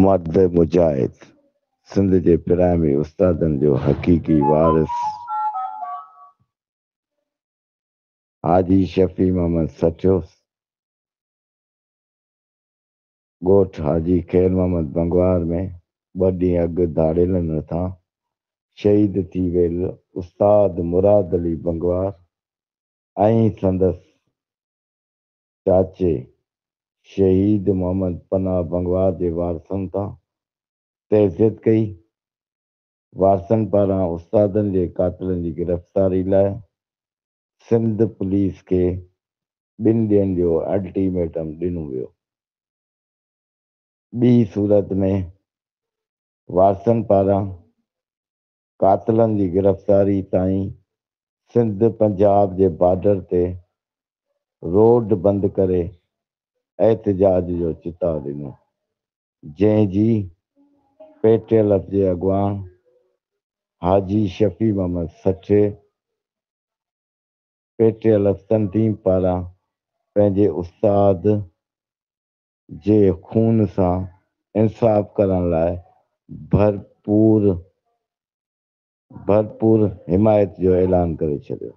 मर्द मुजाहिद सिंध जे पिरामी उस्तादनि जो हक़ीक़ी वारिस हाजी शफ़ी मोहम्मद सचो ॻोठ हाजी ख़ैर मोहम्मद बंगवार में 2 ॾींहं अॻु धाड़ेलनि हथां शहीद थी वियल उस्ताद मुराद अली बंगवार ऐं संदसि चाचे शहीद मोहम्मद पनाह बंगवार जे वारसनि तां तहज़ीत कई। वारसनि पारां उस्तादनि जे क़ातिलनि जी गिरफ़्तारी लाइ सिंध पुलिस खे 2 ॾींहंनि जो अल्टीमेटम ॾिनो वियो। ॿी सूरत में वारसनि पारां क़ातिलनि जी गिरफ़्तारी ताईं सिंध पंजाब जे बॉर्डर ते रोड बंदि करे एहतजाज जो चिताव ॾिनो, जंहिंजी PTLF जे अॻुवान हाजी शफ़ी मोहम्मद सचे PTLF तंज़ीम पारां पंहिंजे उस्ताद जे खून सां इंसाफ़ करण लाइ भरपूर हिमायत जो ऐलान करे छॾियो।